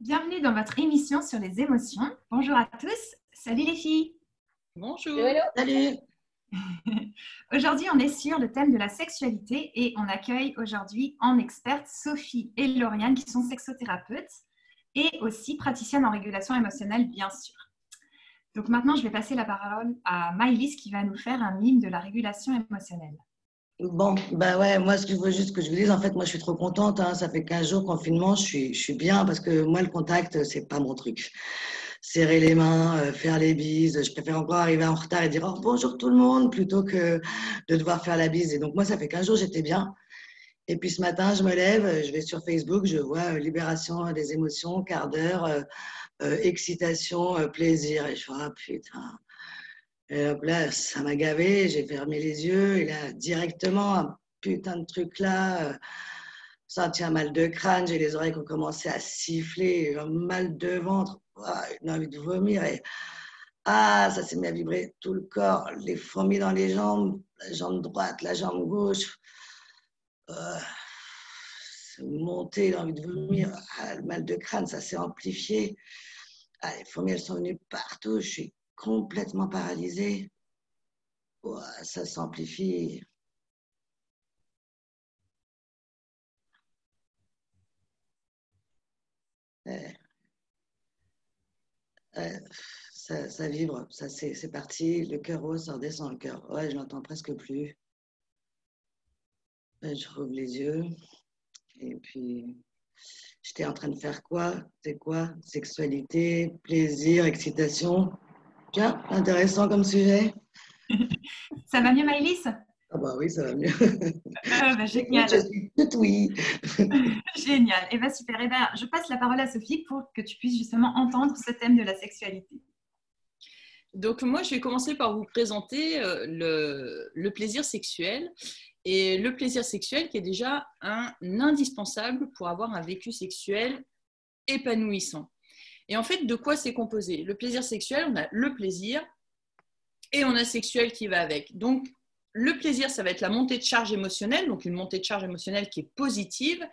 Bienvenue dans votre émission sur les émotions. Bonjour à tous. Salut les filles. Bonjour. Hello. Salut. Aujourd'hui, on est sur le thème de la sexualité et on accueille aujourd'hui en expertes Sophie et Lauriane qui sont sexothérapeutes et aussi praticiennes en régulation émotionnelle, bien sûr. Donc maintenant, je vais passer la parole à Maëlys qui va nous faire un mime de la régulation émotionnelle. Bon, bah ouais, moi, ce qu'il faut juste que je vous dise, en fait, moi, je suis trop contente. Ça fait 15 jours confinement, je suis bien parce que moi, le contact, c'est pas mon truc. Serrer les mains, faire les bises, je préfère encore arriver en retard et dire oh, bonjour tout le monde plutôt que de devoir faire la bise. Et donc, moi, ça fait 15 jours, j'étais bien. Et puis ce matin, je me lève, je vais sur Facebook, je vois libération des émotions, quart d'heure, excitation, plaisir. Et je fais ah putain. Et hop là, ça m'a gavé, j'ai fermé les yeux et là, directement, un putain de truc là, senti un mal de crâne, j'ai les oreilles qui ont commencé à siffler, un mal de ventre, une envie de vomir et ça s'est mis à vibrer tout le corps, les fourmis dans les jambes, la jambe droite, la jambe gauche, c'est monté, l'envie de vomir, le mal de crâne, ça s'est amplifié, les fourmis, elles sont venues partout, je suis complètement paralysée. Ça s'amplifie. Ça vibre, ça c'est parti. Le cœur haut, ça redescend le cœur. Ouais, je l'entends presque plus. Je rouvre les yeux. Et puis, j'étais en train de faire quoi? C'est quoi? Sexualité, plaisir, excitation. Tiens, intéressant comme sujet. Ça va mieux Maëlys? Ah bah oui, ça va mieux. Génial. Je suis toute oui. Génial. Et bien super. Et ben, je passe la parole à Sophie pour que tu puisses justement entendre ce thème de la sexualité. Donc moi, je vais commencer par vous présenter le plaisir sexuel. Et le plaisir sexuel qui est déjà un indispensable pour avoir un vécu sexuel épanouissant. Et en fait, de quoi c'est composé? Le plaisir sexuel, on a le plaisir et on a sexuel qui va avec. Donc, le plaisir, ça va être la montée de charge émotionnelle, donc une montée de charge émotionnelle qui est positive.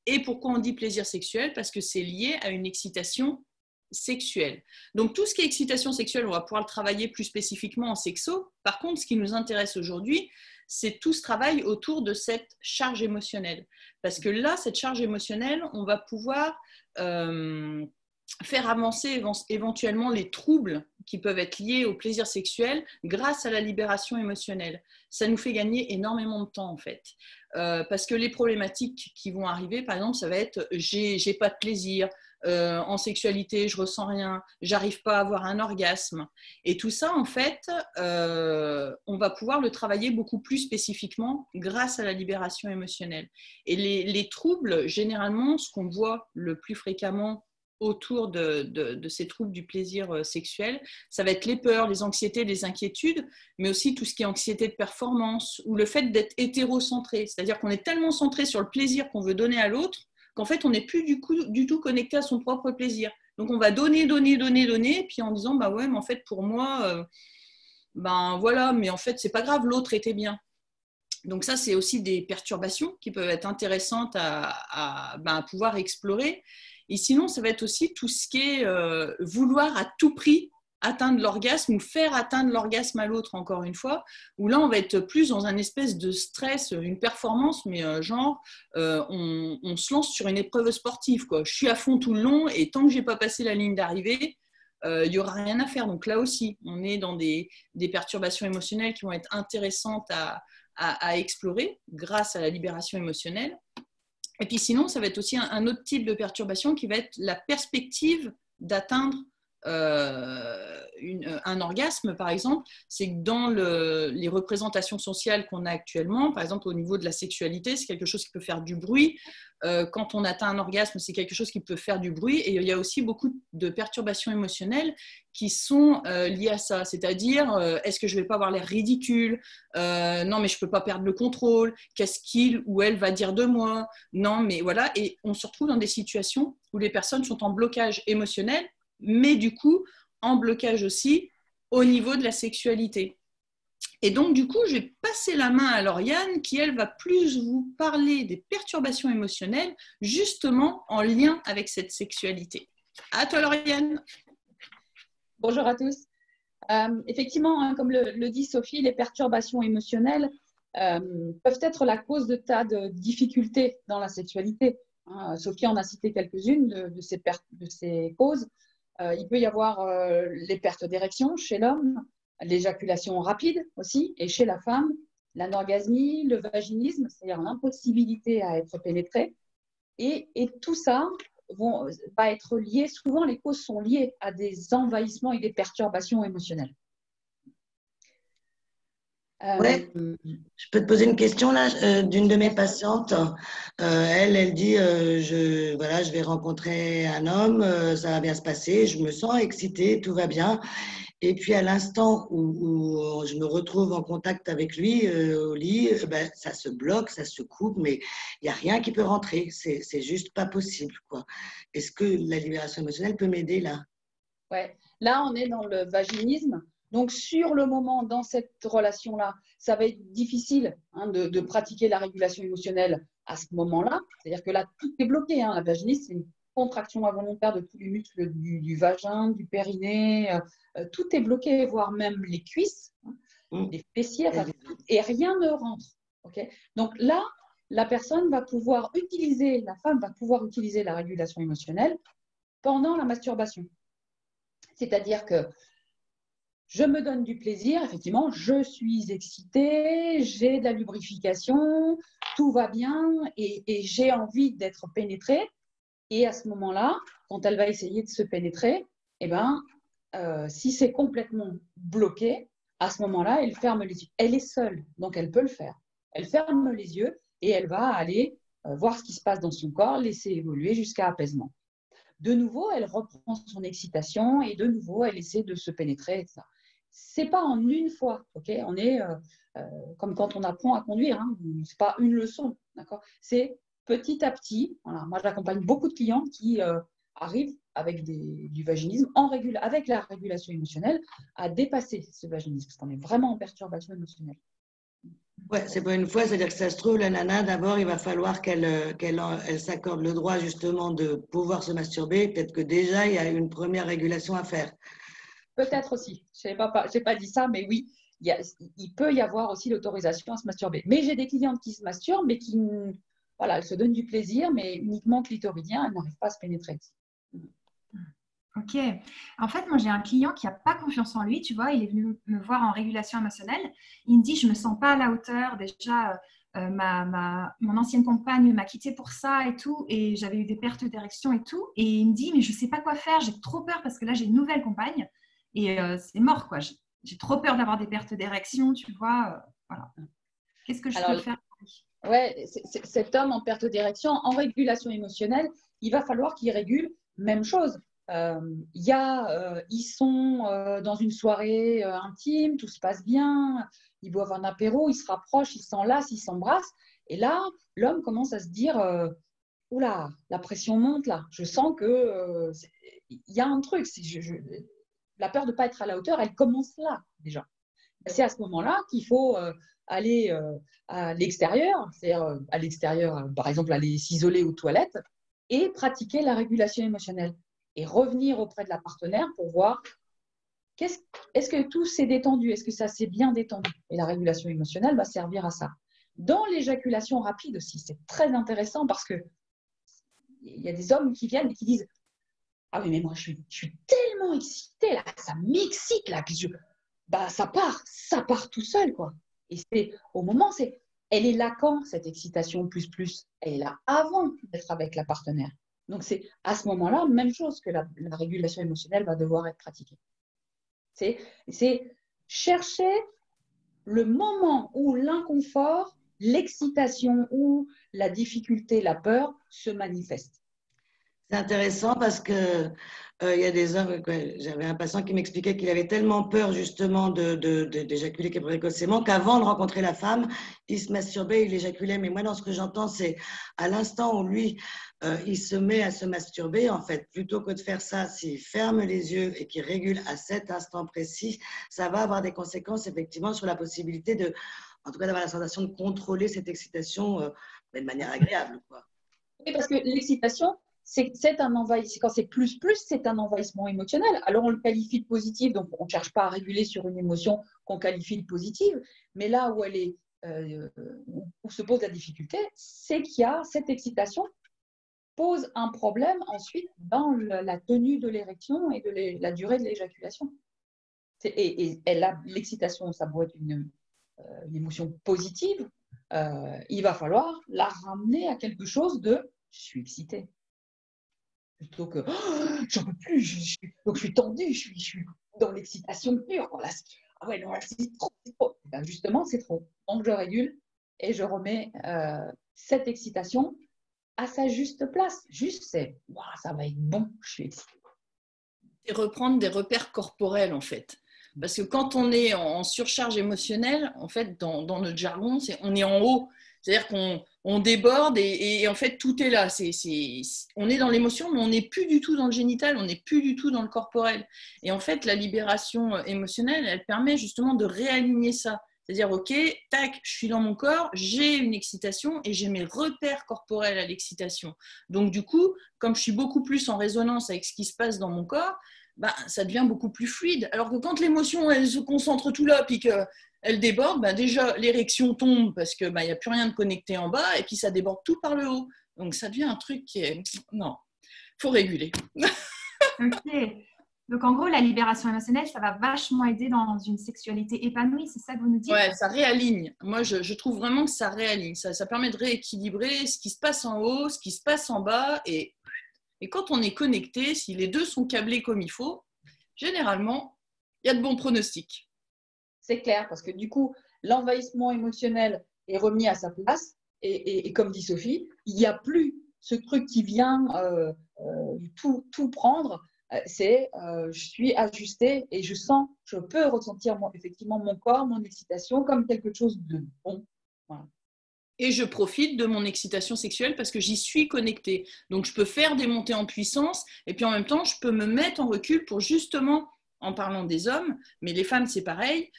Et pourquoi on dit plaisir sexuel? Parce que c'est lié à une excitation sexuelle. Donc, tout ce qui est excitation sexuelle, on va pouvoir le travailler plus spécifiquement en sexo. Par contre, ce qui nous intéresse aujourd'hui, c'est tout ce travail autour de cette charge émotionnelle. Parce que là, cette charge émotionnelle, on va pouvoir faire avancer éventuellement les troubles qui peuvent être liés au plaisir sexuel grâce à la libération émotionnelle. Ça nous fait gagner énormément de temps en fait. Parce que les problématiques qui vont arriver, par exemple, ça va être j'ai pas de plaisir, en sexualité, je ressens rien, j'arrive pas à avoir un orgasme. Et tout ça, en fait, on va pouvoir le travailler beaucoup plus spécifiquement grâce à la libération émotionnelle. Et les troubles, généralement, ce qu'on voit le plus fréquemment autour de ces troubles du plaisir sexuel, ça va être les peurs, les anxiétés, les inquiétudes, mais aussi tout ce qui est anxiété de performance ou le fait d'être hétérocentré, c'est-à-dire qu'on est tellement centré sur le plaisir qu'on veut donner à l'autre qu'en fait on n'est plus du tout connecté à son propre plaisir. Donc on va donner, puis en disant bah ouais, mais en fait pour moi, ben voilà, mais en fait c'est pas grave, l'autre était bien. Donc ça, c'est aussi des perturbations qui peuvent être intéressantes à pouvoir explorer. Et sinon, ça va être aussi tout ce qui est vouloir à tout prix atteindre l'orgasme ou faire atteindre l'orgasme à l'autre, encore une fois, où là, on va être plus dans un espèce de stress, une performance, mais on se lance sur une épreuve sportive, quoi. Je suis à fond tout le long et tant que je n'ai pas passé la ligne d'arrivée, il n'y aura rien à faire. Donc là aussi, on est dans des perturbations émotionnelles qui vont être intéressantes à explorer grâce à la libération émotionnelle. Et puis sinon, ça va être aussi un autre type de perturbation qui va être la perspective d'atteindre un orgasme, par exemple. C'est que dans les représentations sociales qu'on a actuellement, par exemple au niveau de la sexualité, c'est quelque chose qui peut faire du bruit. Quand on atteint un orgasme, c'est quelque chose qui peut faire du bruit. Et il y a aussi beaucoup de perturbations émotionnelles qui sont liées à ça. C'est-à-dire, est-ce que je ne vais pas avoir l'air ridicule? Non, mais je ne peux pas perdre le contrôle. Qu'est-ce qu'il ou elle va dire de moi? Non, mais voilà. Et on se retrouve dans des situations où les personnes sont en blocage émotionnel, mais du coup, en blocage aussi au niveau de la sexualité. Et donc, du coup, je vais passer la main à Lauriane qui, elle, va plus vous parler des perturbations émotionnelles, justement en lien avec cette sexualité. À toi, Lauriane. Bonjour à tous. Effectivement, hein, comme le dit Sophie, les perturbations émotionnelles peuvent être la cause de tas de difficultés dans la sexualité. Hein. Sophie en a cité quelques-unes de ces causes. Il peut y avoir les pertes d'érection chez l'homme, l'éjaculation rapide aussi, et chez la femme, l'anorgasmie, le vaginisme, c'est-à-dire l'impossibilité à être pénétré. Et tout ça va être lié, souvent les causes sont liées à des envahissements et des perturbations émotionnelles. Ouais, je peux te poser une question là d'une de mes patientes. Elle dit voilà, je vais rencontrer un homme, ça va bien se passer, je me sens excitée, tout va bien. Et puis à l'instant où je me retrouve en contact avec lui au lit, ben, ça se bloque, ça se coupe, mais il n'y a rien qui peut rentrer. C'est juste pas possible, quoi. Est-ce que la libération émotionnelle peut m'aider là? Ouais. Là, on est dans le vaginisme. Donc, sur le moment, dans cette relation-là, ça va être difficile hein, de pratiquer la régulation émotionnelle à ce moment-là. C'est-à-dire que là, tout est bloqué. Hein. La vaginisme, c'est une contraction involontaire de tous les muscles du vagin, du périnée. Tout est bloqué, voire même les cuisses, hein, les fessiers, et rien ne rentre. Okay. Donc là, la personne va pouvoir utiliser, la femme va pouvoir utiliser la régulation émotionnelle pendant la masturbation. C'est-à-dire que je me donne du plaisir, effectivement, je suis excitée, j'ai de la lubrification, tout va bien et j'ai envie d'être pénétrée. Et à ce moment-là, quand elle va essayer de se pénétrer, eh ben, si c'est complètement bloqué, à ce moment-là, elle ferme les yeux. Elle est seule, donc elle peut le faire. Elle ferme les yeux et elle va aller voir ce qui se passe dans son corps, laisser évoluer jusqu'à apaisement. De nouveau, elle reprend son excitation et de nouveau, elle essaie de se pénétrer. Etc. C'est pas en une fois, ok. On est comme quand on apprend à conduire, hein. C'est pas une leçon, d'accord. C'est petit à petit. Voilà. Moi, j'accompagne beaucoup de clients qui arrivent avec du vaginisme avec la régulation émotionnelle à dépasser ce vaginisme, parce qu'on est vraiment en perturbation émotionnelle. Ouais, c'est pas une fois, c'est-à-dire que ça se trouve, la nana, d'abord, il va falloir qu'elle s'accorde le droit justement de pouvoir se masturber. Peut-être que déjà, il y a une première régulation à faire. Peut-être aussi, je n'ai pas dit ça, mais oui, il peut y avoir aussi l'autorisation à se masturber. Mais j'ai des clientes qui se masturbent, mais qui, voilà, elles se donnent du plaisir, mais uniquement clitoridien, elles n'arrivent pas à se pénétrer. Ok. En fait, moi, j'ai un client qui n'a pas confiance en lui, tu vois, il est venu me voir en régulation émotionnelle. Il me dit, je ne me sens pas à la hauteur. Déjà, mon ancienne compagne m'a quittée pour ça et tout, et j'avais eu des pertes d'érection et tout. Et il me dit, mais je ne sais pas quoi faire, j'ai trop peur parce que là, j'ai une nouvelle compagne et c'est mort, quoi. J'ai trop peur d'avoir des pertes d'érection, tu vois. Voilà. Qu'est-ce que je peux faire? Ouais, cet homme en perte d'érection, en régulation émotionnelle, il va falloir qu'il régule même chose. Ils sont dans une soirée intime, tout se passe bien, ils boivent un apéro, ils se rapprochent, ils s'enlacent, ils s'embrassent. Et là, l'homme commence à se dire oula, la pression monte là. Je sens que y a un truc. La peur de ne pas être à la hauteur, elle commence là déjà. C'est à ce moment-là qu'il faut aller à l'extérieur, c'est-à-dire à l'extérieur, par exemple, aller s'isoler aux toilettes et pratiquer la régulation émotionnelle et revenir auprès de la partenaire pour voir est-ce que tout s'est détendu, est-ce que ça s'est bien détendu. Et la régulation émotionnelle va servir à ça. Dans l'éjaculation rapide aussi, c'est très intéressant parce que il y a des hommes qui viennent et qui disent « Ah oui, mais moi, je suis tellement excitée, là, ça m'excite, là, que ça part tout seul, quoi. » Et c'est au moment, elle est là quand, cette excitation plus? Elle est là avant d'être avec la partenaire. Donc, c'est à ce moment-là, même chose que la régulation émotionnelle va devoir être pratiquée. C'est chercher le moment où l'inconfort, l'excitation ou la difficulté, la peur se manifestent. C'est intéressant parce que il y a des hommes, j'avais un patient qui m'expliquait qu'il avait tellement peur justement d'éjaculer précocement qu'avant de rencontrer la femme, il se masturbait, il éjaculait. Mais moi, dans ce que j'entends, c'est à l'instant où lui, il se met à se masturber, en fait, plutôt que de faire ça, s'il ferme les yeux et qu'il régule à cet instant précis, ça va avoir des conséquences effectivement sur la possibilité en tout cas d'avoir la sensation de contrôler cette excitation de manière agréable, quoi. Oui, parce que l'excitation, c'est un envahissement. Quand c'est plus, c'est un envahissement émotionnel. Alors, on le qualifie de positif, donc on ne cherche pas à réguler sur une émotion qu'on qualifie de positive. Mais là où où se pose la difficulté, c'est qu'il y a cette excitation pose un problème ensuite dans la tenue de l'érection et de la durée de l'éjaculation. Et l'excitation, ça doit être une émotion positive. Il va falloir la ramener à quelque chose de « je suis excitée ». Plutôt que oh, « j'en peux plus, donc je suis tendue, je suis dans l'excitation pure ». Voilà. Ah ouais, non, c'est trop, c'est trop. Ben justement, c'est trop. Donc je régule et je remets cette excitation à sa juste place. Juste, c'est wow, ça va être bon, je suis excitée. Et reprendre des repères corporels, en fait. Parce que quand on est en surcharge émotionnelle, en fait, dans notre jargon, on est en haut. C'est-à-dire qu'on déborde et en fait, tout est là. On est dans l'émotion, mais on n'est plus du tout dans le génital, on n'est plus du tout dans le corporel. Et en fait, la libération émotionnelle, elle permet justement de réaligner ça. C'est-à-dire, OK, tac, je suis dans mon corps, j'ai une excitation et j'ai mes repères corporels à l'excitation. Donc, du coup, comme je suis beaucoup plus en résonance avec ce qui se passe dans mon corps, bah, ça devient beaucoup plus fluide. Alors que quand l'émotion, elle se concentre tout là, puis qu'elle déborde, bah, déjà, l'érection tombe parce qu'il n'y a plus rien de connecté en bas, et puis ça déborde tout par le haut. Donc, ça devient un truc qui est... Non, il faut réguler. Ok. Donc, en gros, la libération émotionnelle, ça va vachement aider dans une sexualité épanouie, c'est ça que vous nous dites? Ouais, ça réaligne. Moi, je trouve vraiment que ça réaligne. Ça permet de rééquilibrer ce qui se passe en haut, ce qui se passe en bas. Et quand on est connecté, si les deux sont câblés comme il faut, généralement, il y a de bons pronostics. C'est clair, parce que du coup, l'envahissement émotionnel est remis à sa place. Et comme dit Sophie, il n'y a plus ce truc qui vient tout prendre. C'est je suis ajustée et je peux ressentir effectivement mon corps, mon excitation comme quelque chose de bon. Voilà. Et je profite de mon excitation sexuelle parce que j'y suis connectée. Donc, je peux faire des montées en puissance et puis en même temps, je peux me mettre en recul pour justement, en parlant des hommes, mais les femmes, c'est pareil,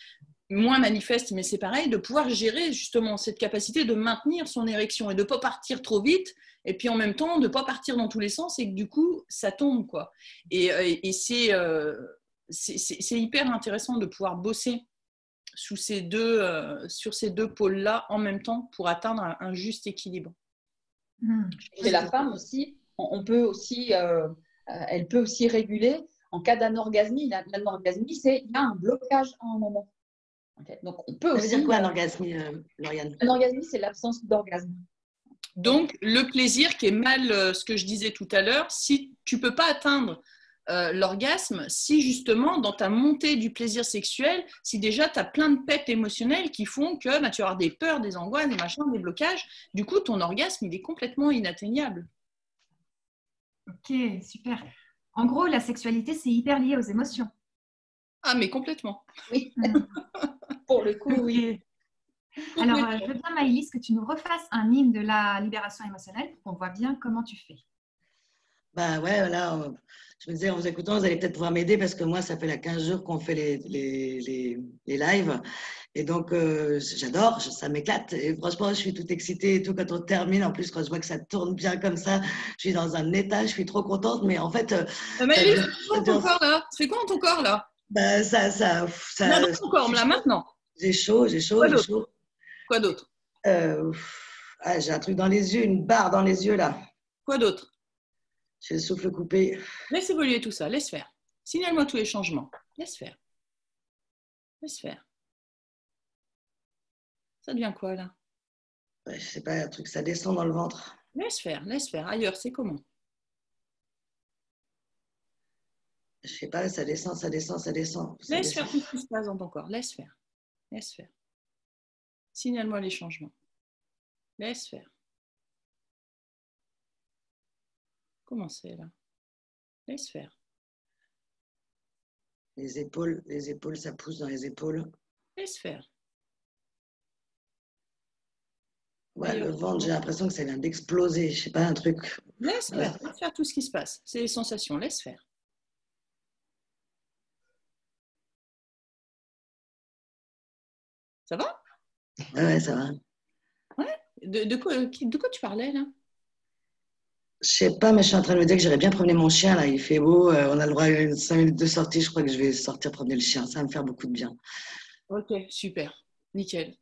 moins manifeste, mais c'est pareil, de pouvoir gérer justement cette capacité de maintenir son érection et de ne pas partir trop vite et puis en même temps, de ne pas partir dans tous les sens et que du coup, ça tombe, quoi. Et c'est hyper intéressant de pouvoir bosser sur ces deux pôles-là en même temps pour atteindre un juste équilibre. Chez la femme aussi, elle peut aussi réguler en cas d'anorgasmie. L'anorgasmie, c'est il y a un blocage à un moment. Okay. Donc on peut Ça aussi. veut dire quoi un orgasme, Lauriane? Un orgasme, c'est l'absence d'orgasme. Donc le plaisir qui est mal, ce que je disais tout à l'heure, si tu ne peux pas atteindre l'orgasme, si justement dans ta montée du plaisir sexuel, si déjà tu as plein de pets émotionnels qui font que tu vas avoir des peurs, des angoisses, des machins, des blocages, du coup ton orgasme il est complètement inatteignable. Ok, super. En gros, la sexualité, c'est hyper lié aux émotions. Ah mais complètement. Oui, pour le coup, oui. Alors, je veux bien, Maëlys, que tu nous refasses un hymne de la libération émotionnelle pour qu'on voit bien comment tu fais. Bah ouais, là, je me disais, en vous écoutant, vous allez peut-être pouvoir m'aider parce que moi, ça fait là 15 jours qu'on fait les lives. Et donc, j'adore, ça m'éclate. Et franchement, je suis toute excitée et tout quand on termine. En plus, quand je vois que ça tourne bien comme ça, je suis dans un état, je suis trop contente. Mais en fait, Maëlys, ça fait quoi dans ton corps là? Ça fait quoi dans ton corps là? Bah, Là, dans ton corps, là, maintenant. J'ai chaud, j'ai chaud, j'ai chaud. Quoi d'autre? J'ai un truc dans les yeux, une barre dans les yeux là. Quoi d'autre? J'ai le souffle coupé. Laisse évoluer tout ça, laisse faire. Signale-moi tous les changements. Laisse faire. Laisse faire. Ça devient quoi là? Ouais, je sais pas, un truc, ça descend dans le ventre. Laisse faire, laisse faire. Ailleurs, c'est comment? Je sais pas, ça descend, ça descend, ça descend. Laisse faire tout ce qui se passe dans ton corps. Laisse faire. Laisse faire. Signale-moi les changements. Laisse faire. Comment c'est là? Laisse faire. Les épaules, ça pousse dans les épaules. Laisse faire. Ouais, le ventre, j'ai l'impression que ça vient d'exploser. Je sais pas, un truc. Laisse faire tout ce qui se passe. C'est les sensations. Laisse faire. Ça va? Ouais, ça va. Ouais. De quoi tu parlais là? Je sais pas, mais je suis en train de me dire que j'irais bien promener mon chien, là. Il fait beau, on a le droit à 5 minutes de sortie. Je crois que je vais sortir promener le chien. Ça va me faire beaucoup de bien. Ok, super. Nickel.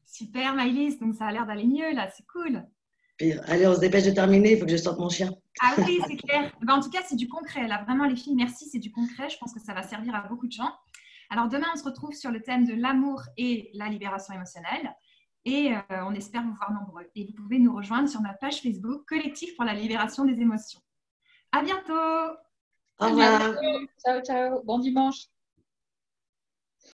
Super, Maëlys. Donc, ça a l'air d'aller mieux, là. C'est cool. Puis, allez, on se dépêche de terminer. Il faut que je sorte mon chien. Ah oui, c'est clair. Ben, en tout cas, c'est du concret. Là, vraiment, les filles, merci. C'est du concret. Je pense que ça va servir à beaucoup de gens. Alors, demain, on se retrouve sur le thème de l'amour et la libération émotionnelle. Et on espère vous voir nombreux. Et vous pouvez nous rejoindre sur notre page Facebook Collectif pour la libération des émotions. À bientôt! Au À revoir. bientôt. Ciao, ciao. Bon dimanche.